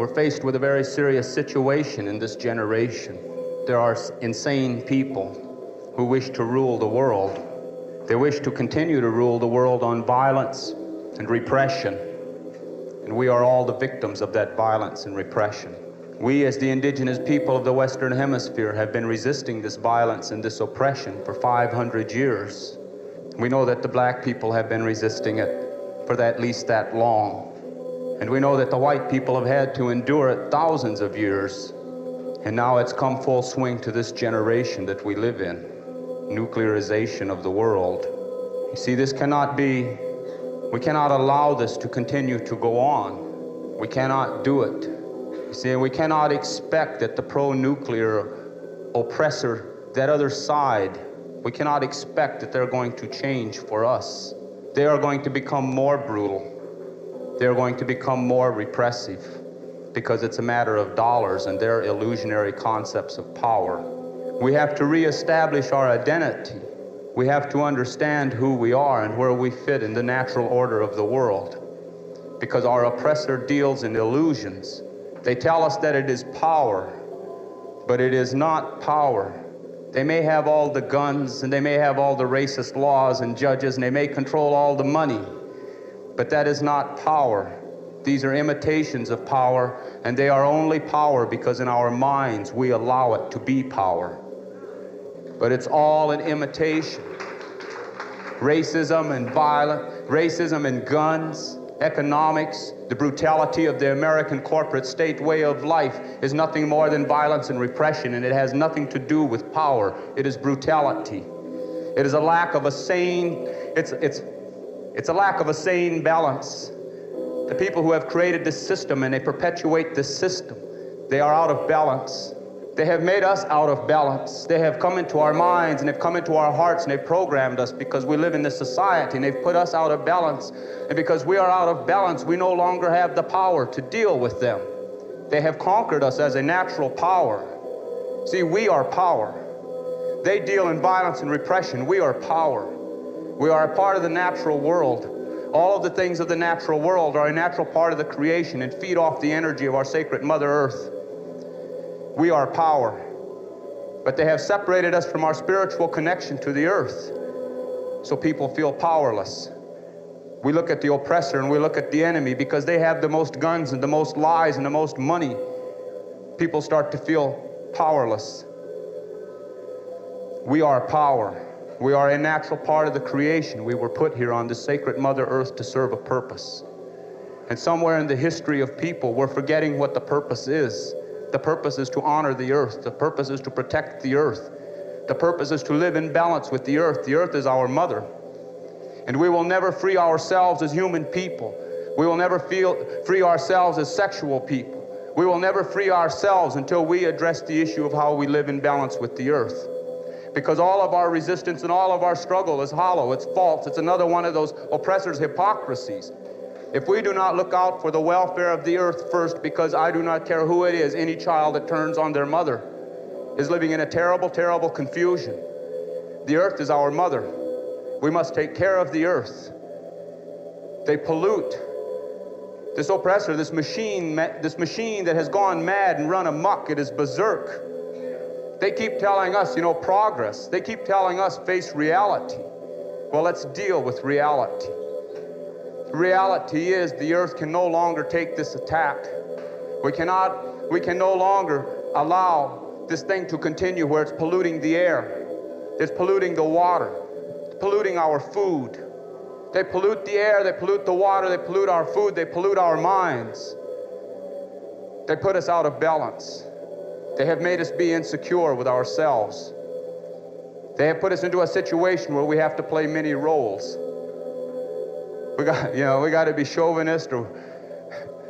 We're faced with a very serious situation in this generation. There are insane people who wish to rule the world. They wish to continue to rule the world on violence and repression. And we are all the victims of that violence and repression. We, as the indigenous people of the Western Hemisphere, have been resisting this violence and this oppression for 500 years. We know that the black people have been resisting it for at least that long. And we know that the white people have had to endure it thousands of years. And now it's come full swing to this generation that we live in. Nuclearization of the world. You see, this cannot be, we cannot allow this to continue to go on. We cannot do it. You see, we cannot expect that the pro-nuclear oppressor, that other side, we cannot expect that they're going to change for us. They are going to become more brutal. They're going to become more repressive because it's a matter of dollars and their illusionary concepts of power. We have to reestablish our identity. We have to understand who we are and where we fit in the natural order of the world, because our oppressor deals in illusions. They tell us that it is power, but it is not power. They may have all the guns and they may have all the racist laws and judges and they may control all the money, but that is not power. These are imitations of power, and they are only power because in our minds we allow it to be power. But it's all an imitation. Racism and violence, racism and guns, economics, the brutality of the American corporate state way of life is nothing more than violence and repression, and it has nothing to do with power. It is brutality. It is a lack of a sane, it's a lack of a sane balance. The people who have created this system and they perpetuate this system, they are out of balance. They have made us out of balance. They have come into our minds and they've come into our hearts and they've programmed us because we live in this society, and they've put us out of balance. And because we are out of balance, we no longer have the power to deal with them. They have conquered us as a natural power. See, we are power. They deal in violence and repression. We are power. We are a part of the natural world. All of the things of the natural world are a natural part of the creation and feed off the energy of our sacred Mother Earth. We are power. But they have separated us from our spiritual connection to the earth. So people feel powerless. We look at the oppressor and we look at the enemy because they have the most guns and the most lies and the most money. People start to feel powerless. We are power. We are a natural part of the creation. We were put here on the sacred Mother Earth to serve a purpose. And somewhere in the history of people, we're forgetting what the purpose is. The purpose is to honor the earth. The purpose is to protect the earth. The purpose is to live in balance with the earth. The earth is our mother. And we will never free ourselves as human people. We will never free ourselves as sexual people. We will never free ourselves until we address the issue of how we live in balance with the earth. Because all of our resistance and all of our struggle is hollow, it's false, it's another one of those oppressors' hypocrisies. If we do not look out for the welfare of the earth first, because I do not care who it is, any child that turns on their mother is living in a terrible, terrible confusion. The earth is our mother. We must take care of the earth. They pollute. This oppressor, this machine that has gone mad and run amok, it is berserk. They keep telling us, progress. They keep telling us, face reality. Well, let's deal with reality. The reality is the earth can no longer take this attack. We can no longer allow this thing to continue where it's polluting the air. It's polluting the water. It's polluting our food. They pollute the air, they pollute the water, they pollute our food, they pollute our minds. They put us out of balance. They have made us be insecure with ourselves. They have put us into a situation where we have to play many roles. We got to be chauvinist, or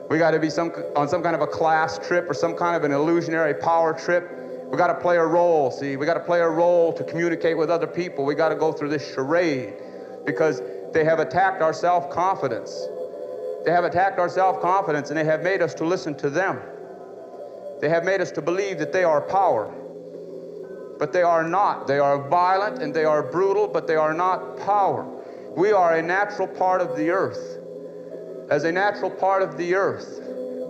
we got to be on some kind of a class trip or some kind of an illusionary power trip. We got to play a role, see? We got to play a role to communicate with other people. We got to go through this charade because they have attacked our self-confidence. They have attacked our self-confidence, and they have made us to listen to them. They have made us to believe that they are power, but they are not. They are violent and they are brutal, but they are not power. We are a natural part of the earth. As a natural part of the earth,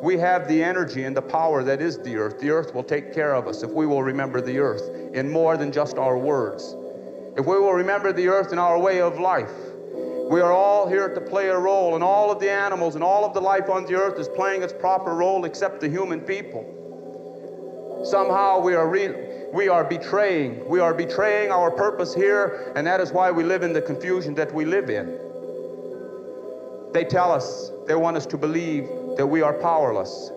We have the energy and the power that is the earth. The earth will take care of us if we will remember the earth in more than just our words. If we will remember the earth in our way of life. We are all here to play a role, and all of the animals and all of the life on the earth is playing its proper role except the human people. Somehow we are betraying our purpose here, and that is why we live in the confusion that we live in. They tell us, they want us to believe that we are powerless.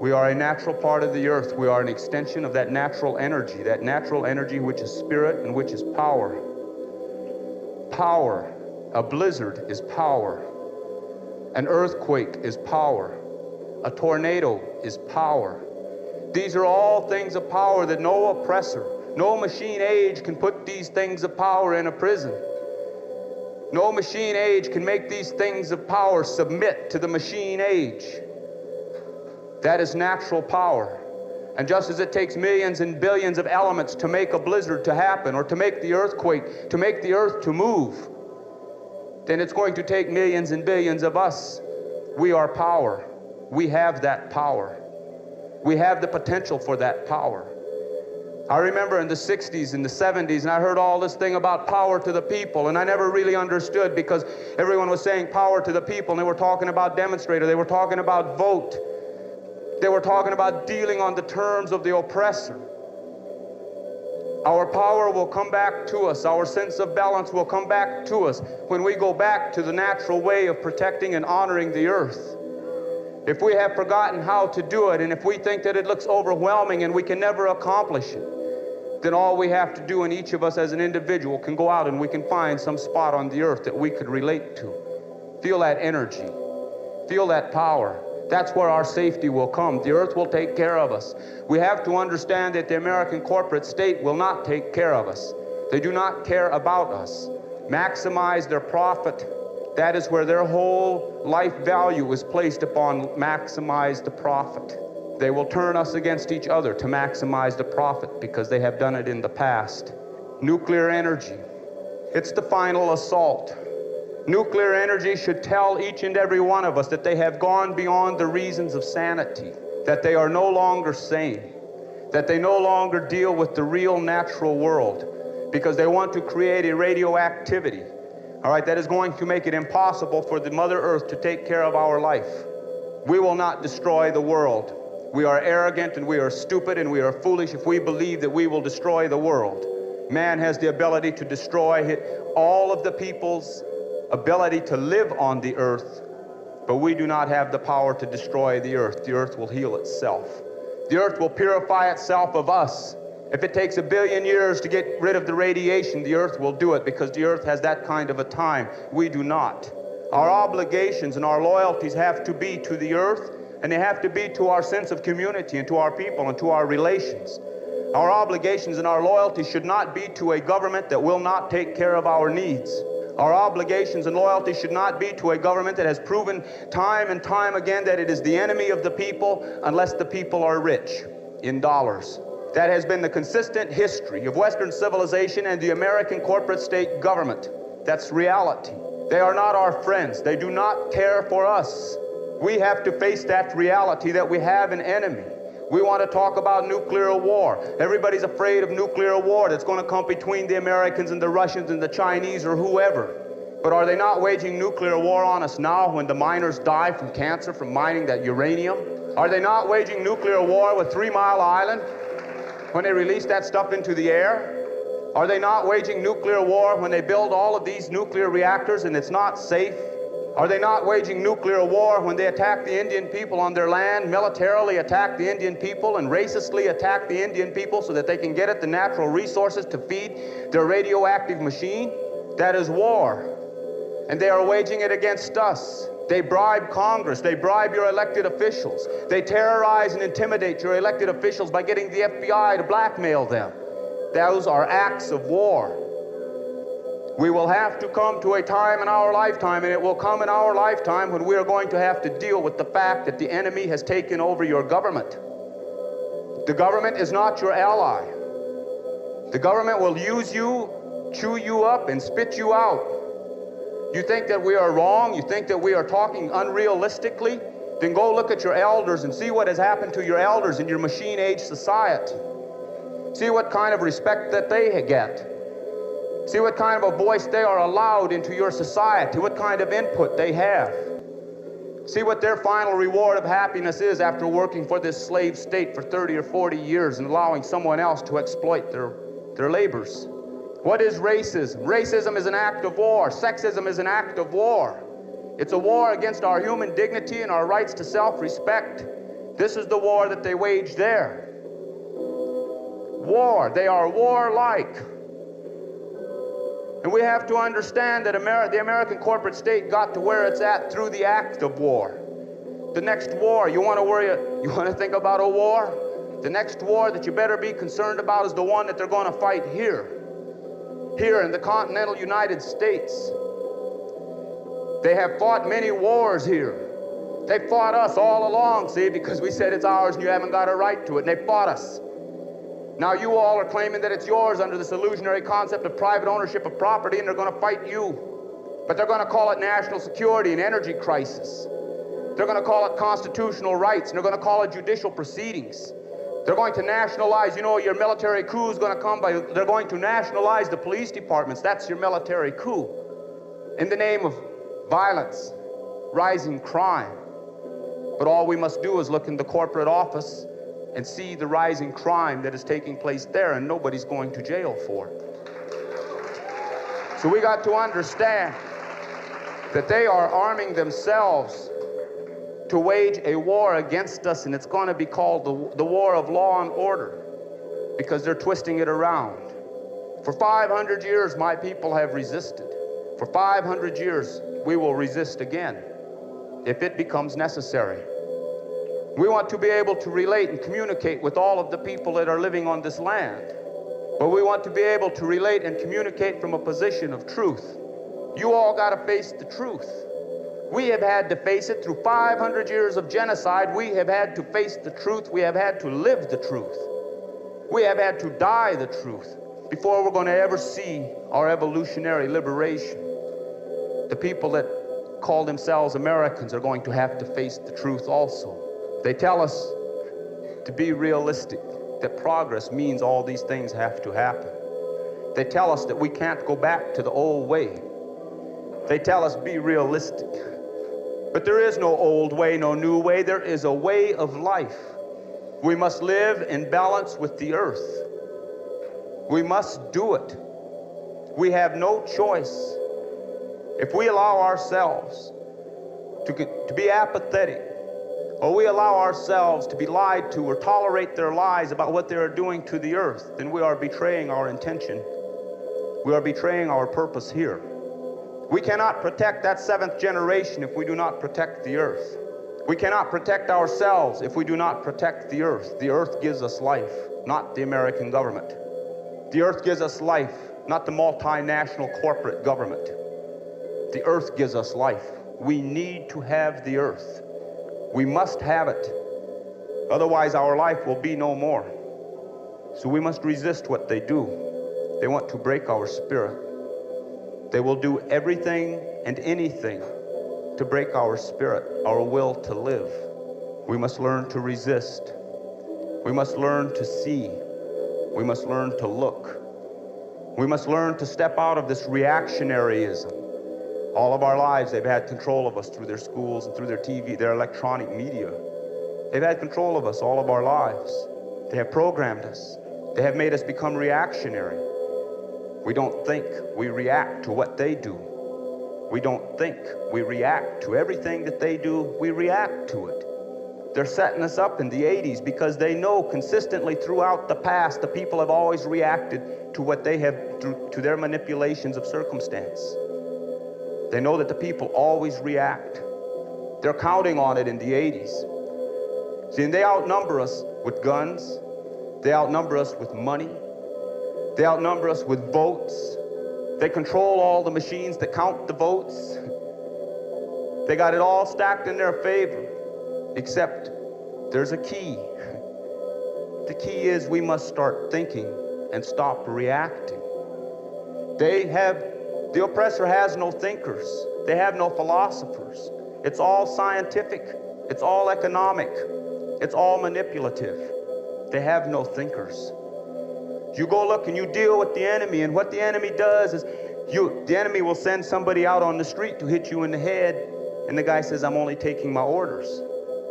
We are a natural part of the earth. We are an extension of that natural energy which is spirit and which is power. Power. A blizzard is power. An earthquake is power. A tornado is power. These are all things of power that no oppressor, no machine age can put these things of power in a prison. No machine age can make these things of power submit to the machine age. That is natural power. And just as it takes millions and billions of elements to make a blizzard to happen, or to make the earthquake, to make the earth to move, then it's going to take millions and billions of us. We are power. We have that power. We have the potential for that power. I remember in the 60s and the 70s, and I heard all this thing about power to the people, and I never really understood, because everyone was saying power to the people, and they were talking about demonstrator, they were talking about vote. They were talking about dealing on the terms of the oppressor. Our power will come back to us. Our sense of balance will come back to us when we go back to the natural way of protecting and honoring the earth. If we have forgotten how to do it, and if we think that it looks overwhelming and we can never accomplish it, then all we have to do, and each of us as an individual can go out and we can find some spot on the earth that we could relate to. Feel that energy. Feel that power. That's where our safety will come. The earth will take care of us. We have to understand that the American corporate state will not take care of us. They do not care about us. Maximize their profit. That is where their whole life value is placed upon. Maximize the profit. They will turn us against each other to maximize the profit, because they have done it in the past. Nuclear energy. It's the final assault. Nuclear energy should tell each and every one of us that they have gone beyond the reasons of sanity, that they are no longer sane, that they no longer deal with the real natural world, because they want to create a radioactivity, all right, that is going to make it impossible for the Mother Earth to take care of our life. We will not destroy the world. We are arrogant and we are stupid and we are foolish if we believe that we will destroy the world. Man has the ability to destroy all of the people's ability to live on the earth, but we do not have the power to destroy the earth. The earth will heal itself. The earth will purify itself of us. If it takes 1 billion years to get rid of the radiation, the earth will do it, because the earth has that kind of a time. We do not. Our obligations and our loyalties have to be to the earth, and they have to be to our sense of community and to our people and to our relations. Our obligations and our loyalties should not be to a government that will not take care of our needs. Our obligations and loyalty should not be to a government that has proven time and time again that it is the enemy of the people unless the people are rich in dollars. That has been the consistent history of Western civilization and the American corporate state government. That's reality. They are not our friends. They do not care for us. We have to face that reality that we have an enemy. We want to talk about nuclear war. Everybody's afraid of nuclear war that's going to come between the Americans and the Russians and the Chinese or whoever. But are they not waging nuclear war on us now when the miners die from cancer from mining that uranium? Are they not waging nuclear war with 3 Mile Island when they release that stuff into the air? Are they not waging nuclear war when they build all of these nuclear reactors and it's not safe? Are they not waging nuclear war when they attack the Indian people on their land, militarily attack the Indian people and racistly attack the Indian people so that they can get at the natural resources to feed their radioactive machine? That is war. And they are waging it against us. They bribe Congress. They bribe your elected officials. They terrorize and intimidate your elected officials by getting the FBI to blackmail them. Those are acts of war. We will have to come to a time in our lifetime, and it will come in our lifetime, when we are going to have to deal with the fact that the enemy has taken over your government. The government is not your ally. The government will use you, chew you up, and spit you out. You think that we are wrong? You think that we are talking unrealistically? then go look at your elders and see what has happened to your elders in your machine-age society. See what kind of respect that they get. See what kind of a voice they are allowed into your society, what kind of input they have. See what their final reward of happiness is after working for this slave state for 30 or 40 years and allowing someone else to exploit their labors. What is racism? Racism is an act of war. Sexism is an act of war. It's a war against our human dignity and our rights to self-respect. This is the war that they wage there. War. They are warlike. And we have to understand that the American corporate state got to where it's at through the act of war. The next war, you want to think about a war? The next war that you better be concerned about is the one that they're going to fight here in the continental United States. They have fought many wars here. They fought us all along, see, because we said it's ours and you haven't got a right to it, and they fought us. Now you all are claiming that it's yours under this illusionary concept of private ownership of property, and they're going to fight you. But they're going to call it national security and energy crisis. They're going to call it constitutional rights, and they're going to call it judicial proceedings. They're going to nationalize, your military coup is going to come by, they're going to nationalize the police departments. That's your military coup. In the name of violence, rising crime. But all we must do is look in the corporate office and see the rising crime that is taking place there, and nobody's going to jail for it. So we got to understand that they are arming themselves to wage a war against us, and it's going to be called the war of law and order, because they're twisting it around. For 500 years, my people have resisted. For 500 years, we will resist again if it becomes necessary. We want to be able to relate and communicate with all of the people that are living on this land. But we want to be able to relate and communicate from a position of truth. You all got to face the truth. We have had to face it through 500 years of genocide. We have had to face the truth. We have had to live the truth. We have had to die the truth before we're going to ever see our evolutionary liberation. The people that call themselves Americans are going to have to face the truth also. They tell us to be realistic, that progress means all these things have to happen. They tell us that we can't go back to the old way. They tell us be realistic. But there is no old way, no new way. There is a way of life. We must live in balance with the earth. We must do it. We have no choice. If we allow ourselves to be apathetic, or we allow ourselves to be lied to or tolerate their lies about what they are doing to the earth, then we are betraying our intention. We are betraying our purpose here. We cannot protect that seventh generation if we do not protect the earth. We cannot protect ourselves if we do not protect the earth. The earth gives us life, not the American government. The earth gives us life, not the multinational corporate government. The earth gives us life. We need to have the earth. We must have it. Otherwise, our life will be no more. So we must resist what they do. They want to break our spirit. They will do everything and anything to break our spirit, our will to live. We must learn to resist. We must learn to see. We must learn to look. We must learn to step out of this reactionaryism. All of our lives, they've had control of us through their schools and through their TV, their electronic media. They've had control of us all of our lives. They have programmed us. They have made us become reactionary. We don't think, we react to what they do. We don't think, we react to everything that they do, we react to it. They're setting us up in the 80s because they know consistently throughout the past the people have always reacted to what they have, to their manipulations of circumstance. They know that the people always react. They're counting on it in the 80s. See, and they outnumber us with guns. They outnumber us with money. They outnumber us with votes. They control all the machines that count the votes. They got it all stacked in their favor, except there's a key. The key is we must start thinking and stop reacting. The oppressor has no thinkers. They have no philosophers. It's all scientific. It's all economic. It's all manipulative. They have no thinkers. You go look and you deal with the enemy, and what the enemy does is the enemy will send somebody out on the street to hit you in the head, and the guy says, I'm only taking my orders.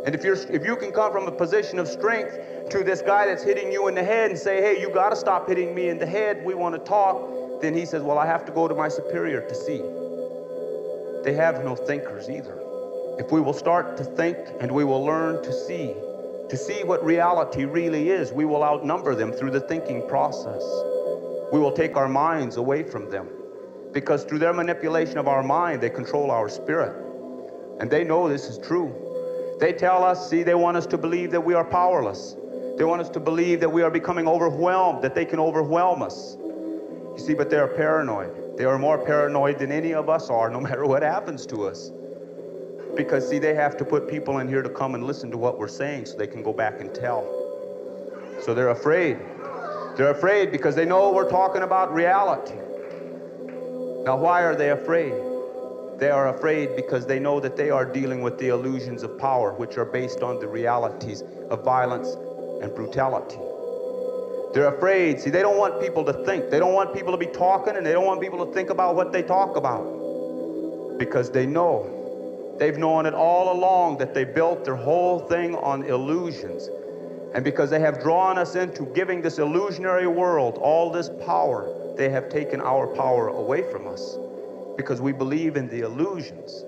And if you can come from a position of strength to this guy that's hitting you in the head and say, hey, you got to stop hitting me in the head, we want to talk, then he says, well, I have to go to my superior to see. They have no thinkers either. If we will start to think and we will learn to see what reality really is, we will outnumber them through the thinking process. We will take our minds away from them, because through their manipulation of our mind, they control our spirit. And they know this is true. They tell us, see, they want us to believe that we are powerless. They want us to believe that we are becoming overwhelmed, that they can overwhelm us. You see, but they are paranoid. They are more paranoid than any of us are, no matter what happens to us. Because, see, they have to put people in here to come and listen to what we're saying so they can go back and tell. So they're afraid. They're afraid because they know we're talking about reality. Now, why are they afraid? They are afraid because they know that they are dealing with the illusions of power, which are based on the realities of violence and brutality. They're afraid. See, they don't want people to think. They don't want people to be talking, and they don't want people to think about what they talk about. Because they know. They've known it all along that they built their whole thing on illusions. And because they have drawn us into giving this illusionary world all this power, they have taken our power away from us. Because we believe in the illusions.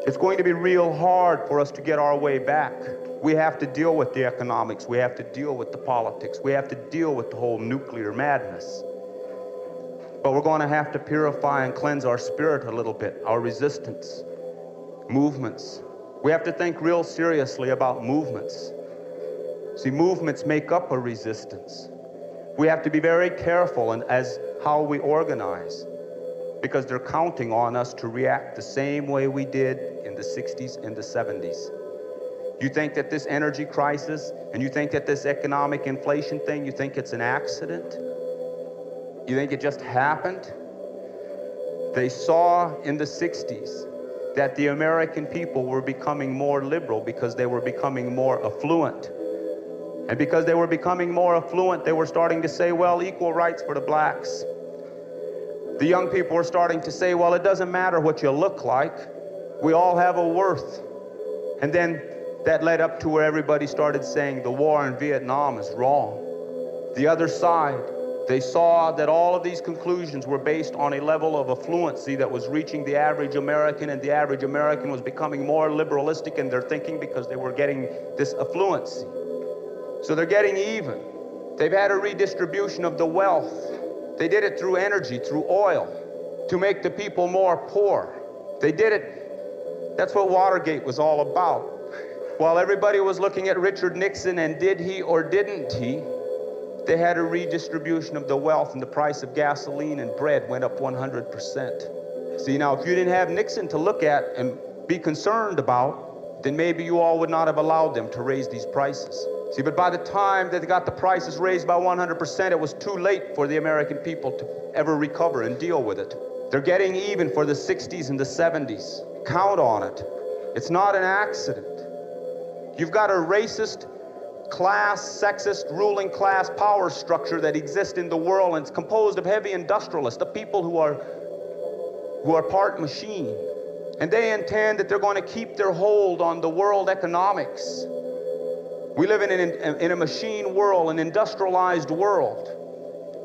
It's going to be real hard for us to get our way back. We have to deal with the economics. We have to deal with the politics. We have to deal with the whole nuclear madness. But we're going to have to purify and cleanse our spirit a little bit, our resistance, movements. We have to think real seriously about movements. See, movements make up a resistance. We have to be very careful as how we organize, because they're counting on us to react the same way we did in the 60s and the 70s. You think that this energy crisis, and you think that this economic inflation thing, you think it's an accident? You think it just happened? They saw in the 60s that the American people were becoming more liberal because they were becoming more affluent. And because they were becoming more affluent, they were starting to say, well, equal rights for the blacks. The young people were starting to say, well, it doesn't matter what you look like. We all have a worth. And then that led up to where everybody started saying the war in Vietnam is wrong. The other side, they saw that all of these conclusions were based on a level of affluency that was reaching the average American, and the average American was becoming more liberalistic in their thinking because they were getting this affluency. So they're getting even. They've had a redistribution of the wealth. They did it through energy, through oil, to make the people more poor. They did it. That's what Watergate was all about. While everybody was looking at Richard Nixon and did he or didn't he, they had a redistribution of the wealth, and the price of gasoline and bread went up 100%. See, now, if you didn't have Nixon to look at and be concerned about, then maybe you all would not have allowed them to raise these prices. See, but by the time that they got the prices raised by 100%, it was too late for the American people to ever recover and deal with it. They're getting even for the 60s and the 70s. Count on it. It's not an accident. You've got a racist, class, sexist, ruling class power structure that exists in the world, and it's composed of heavy industrialists, the people who are part machine. And they intend that they're going to keep their hold on the world economics. We live in a machine world, an industrialized world.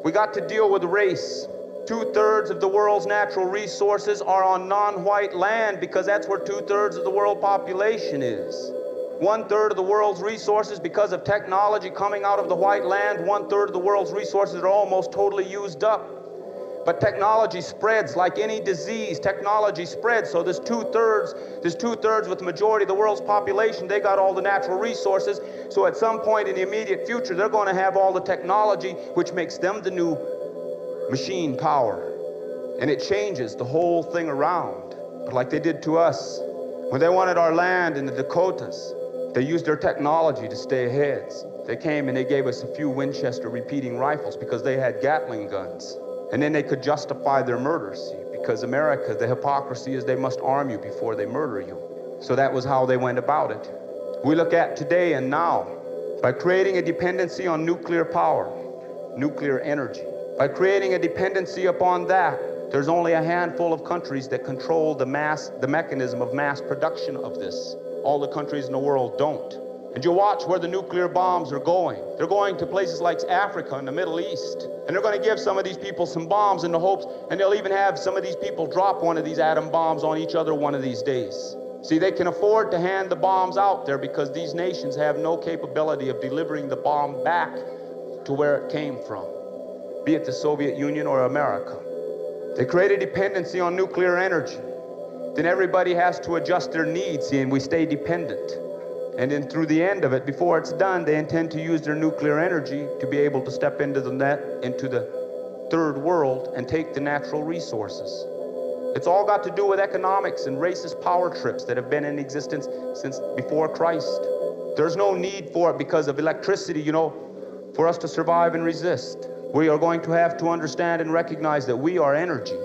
We got to deal with race. 2/3 of the world's natural resources are on non-white land because that's where 2/3 of the world population is. 1/3 of the world's resources, because of technology coming out of the white land, 1/3 of the world's resources are almost totally used up. But technology spreads like any disease. Technology spreads, so there's 2/3 with the majority of the world's population. They got all the natural resources, so at some point in the immediate future, they're going to have all the technology, which makes them the new machine power. And it changes the whole thing around. But like they did to us, when they wanted our land in the Dakotas, they used their technology to stay ahead. They came and they gave us a few Winchester repeating rifles because they had Gatling guns. And then they could justify their murders, see, because America, the hypocrisy is they must arm you before they murder you. So that was how they went about it. We look at today and now. By creating a dependency on nuclear power, nuclear energy. By creating a dependency upon that, there's only a handful of countries that control the mechanism of mass production of this. All the countries in the world don't. And you watch where the nuclear bombs are going. They're going to places like Africa and the Middle East. And they're going to give some of these people some bombs in the hopes, and they'll even have some of these people drop one of these atom bombs on each other one of these days. See, they can afford to hand the bombs out there because these nations have no capability of delivering the bomb back to where it came from, be it the Soviet Union or America. They create a dependency on nuclear energy. Then everybody has to adjust their needs, see, and we stay dependent. And then through the end of it, before it's done, they intend to use their nuclear energy to be able to step into the third world and take the natural resources. It's all got to do with economics and racist power trips that have been in existence since before Christ. There's no need for it because of electricity, for us to survive and resist. We are going to have to understand and recognize that we are energy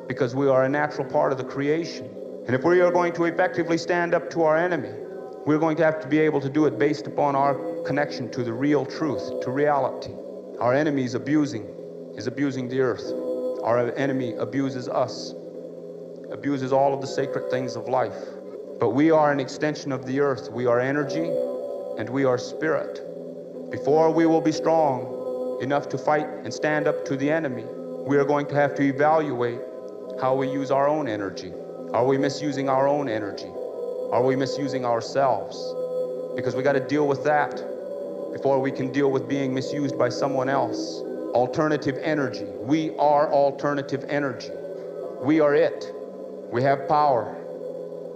because we are a natural part of the creation. And if we are going to effectively stand up to our enemy, we're going to have to be able to do it based upon our connection to the real truth, to reality. Our enemy is abusing the earth. Our enemy abuses us, abuses all of the sacred things of life. But we are an extension of the earth. We are energy and we are spirit. Before we will be strong enough to fight and stand up to the enemy, we are going to have to evaluate how we use our own energy. Are we misusing our own energy? Are we misusing ourselves? Because we got to deal with that before we can deal with being misused by someone else. Alternative energy. We are alternative energy. We are it. We have power.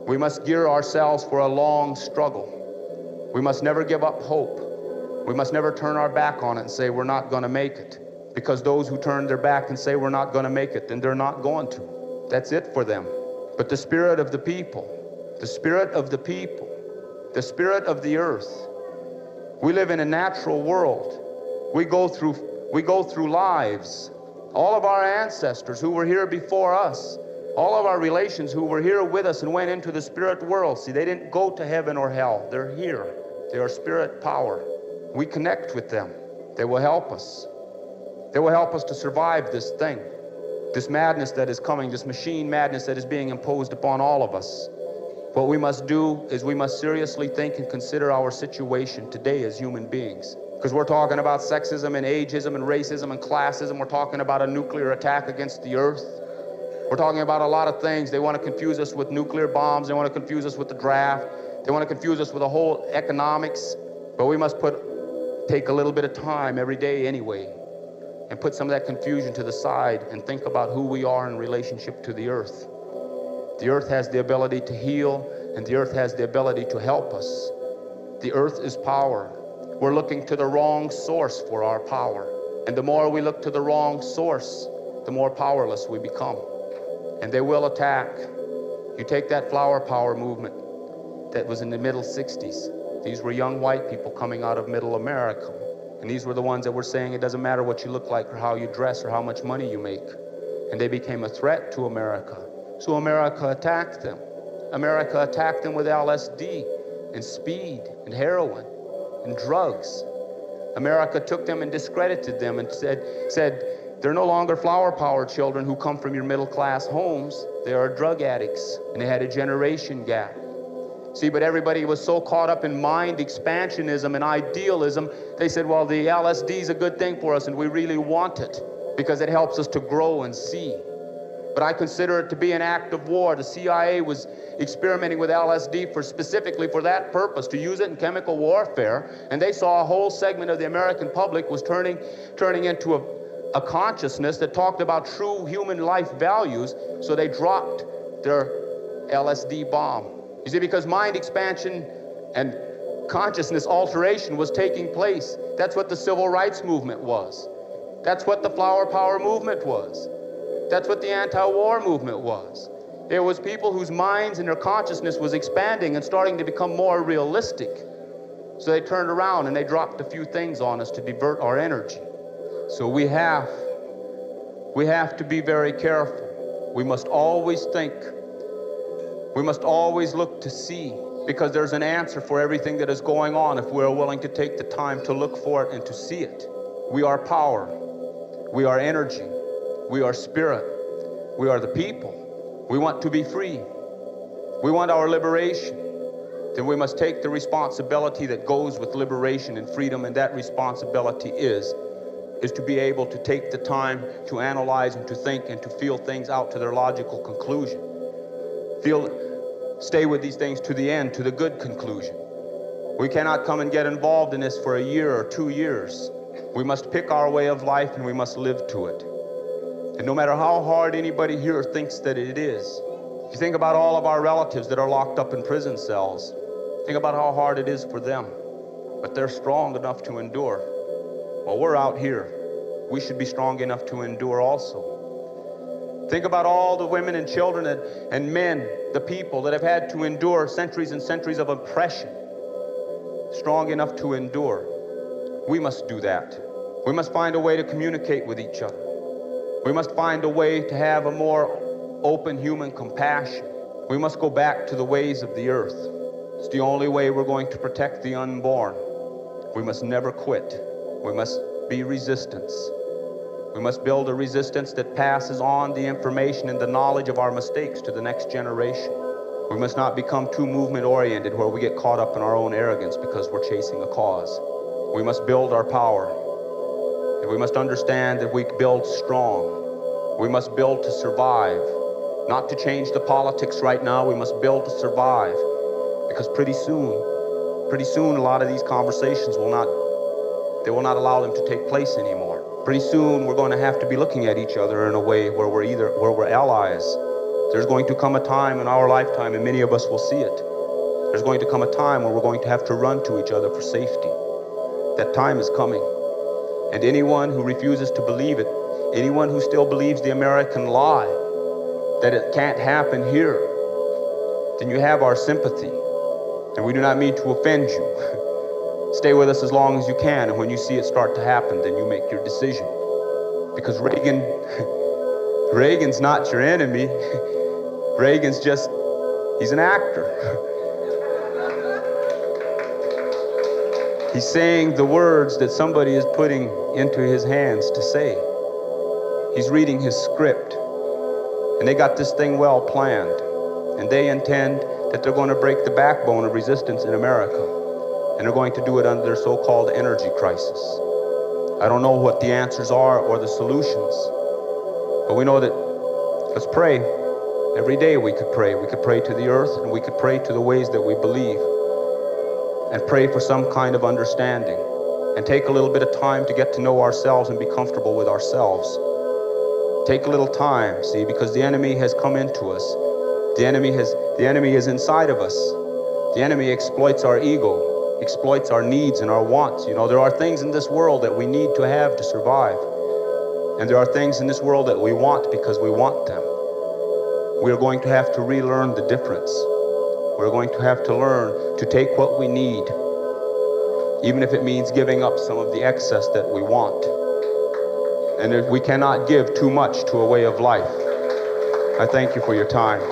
We must gear ourselves for a long struggle. We must never give up hope. We must never turn our back on it and say we're not going to make it. Because those who turn their back and say we're not going to make it, then they're not going to. That's it for them. But the spirit of the people, the spirit of the people, the spirit of the earth. We live in a natural world. We go through lives. All of our ancestors who were here before us, all of our relations who were here with us and went into the spirit world, see, they didn't go to heaven or hell. They're here. They are spirit power. We connect with them. They will help us. They will help us to survive this thing, this madness that is coming, this machine madness that is being imposed upon all of us. What we must do is we must seriously think and consider our situation today as human beings. Because we're talking about sexism and ageism and racism and classism. We're talking about a nuclear attack against the earth. We're talking about a lot of things. They want to confuse us with nuclear bombs. They want to confuse us with the draft. They want to confuse us with the whole economics. But we must take a little bit of time every day anyway and put some of that confusion to the side and think about who we are in relationship to the earth. The earth has the ability to heal, and the earth has the ability to help us. The earth is power. We're looking to the wrong source for our power. And the more we look to the wrong source, the more powerless we become. And they will attack. You take that flower power movement that was in the middle 60s. These were young white people coming out of middle America. And these were the ones that were saying it doesn't matter what you look like or how you dress or how much money you make. And they became a threat to America. So America attacked them. America attacked them with LSD and speed and heroin and drugs. America took them and discredited them and said they're no longer flower power children who come from your middle class homes. They are drug addicts, and they had a generation gap. See, but everybody was so caught up in mind expansionism and idealism, they said, well, the LSD is a good thing for us and we really want it because it helps us to grow and see. But I consider it to be an act of war. The CIA was experimenting with LSD specifically for that purpose, to use it in chemical warfare, and they saw a whole segment of the American public was turning into a consciousness that talked about true human life values, so they dropped their LSD bomb. You see, because mind expansion and consciousness alteration was taking place. That's what the civil rights movement was. That's what the flower power movement was. That's what the anti-war movement was. There was people whose minds and their consciousness was expanding and starting to become more realistic. So they turned around and they dropped a few things on us to divert our energy. So we have to be very careful. We must always think. We must always look to see Because there's an answer for everything that is going on if we're willing to take the time to look for it and to see it. We are power. We are energy. We are spirit. We are the people. We want to be free. We want our liberation. Then we must take the responsibility that goes with liberation and freedom, and that responsibility is to be able to take the time to analyze and to think and to feel things out to their logical conclusion. Stay with these things to the end, to the good conclusion. We cannot come and get involved in this for a year or 2 years. We must pick our way of life and we must live to it. And no matter how hard anybody here thinks that it is, if you think about all of our relatives that are locked up in prison cells, think about how hard it is for them. But they're strong enough to endure. Well, we're out here. We should be strong enough to endure also. Think about all the women and children and men, the people that have had to endure centuries and centuries of oppression. Strong enough to endure. We must do that. We must find a way to communicate with each other. We must find a way to have a more open human compassion. We must go back to the ways of the earth. It's the only way we're going to protect the unborn. We must never quit. We must be resistance. We must build a resistance that passes on the information and the knowledge of our mistakes to the next generation. We must not become too movement-oriented where we get caught up in our own arrogance because we're chasing a cause. We must build our power. And we must understand that we build strong. We must build to survive. Not to change the politics right now. We must build to survive. Because pretty soon, a lot of these conversations will not allow them to take place anymore. Pretty soon, we're going to have to be looking at each other in a way where we're allies. There's going to come a time in our lifetime, and many of us will see it. There's going to come a time where we're going to have to run to each other for safety. That time is coming. And anyone who refuses to believe it, anyone who still believes the American lie, that it can't happen here, then you have our sympathy. And we do not mean to offend you. Stay with us as long as you can, and when you see it start to happen, then you make your decision. Because Reagan's not your enemy. Reagan's he's an actor. He's saying the words that somebody is putting into his hands to say. He's reading his script. And they got this thing well planned. And they intend that they're going to break the backbone of resistance in America. And they're going to do it under their so-called energy crisis. I don't know what the answers are or the solutions, but we know that, let's pray. Every day we could pray. We could pray to the earth, and we could pray to the ways that we believe, and pray for some kind of understanding, and take a little bit of time to get to know ourselves and be comfortable with ourselves. Take a little time, see, because the enemy has come into us. The enemy is inside of us. The enemy exploits our ego, exploits our needs and our wants. You know, there are things in this world that we need to have to survive. And there are things in this world that we want because we want them. We are going to have to relearn the difference. We're going to have to learn to take what we need, even if it means giving up some of the excess that we want. And if we cannot give too much to a way of life. I thank you for your time.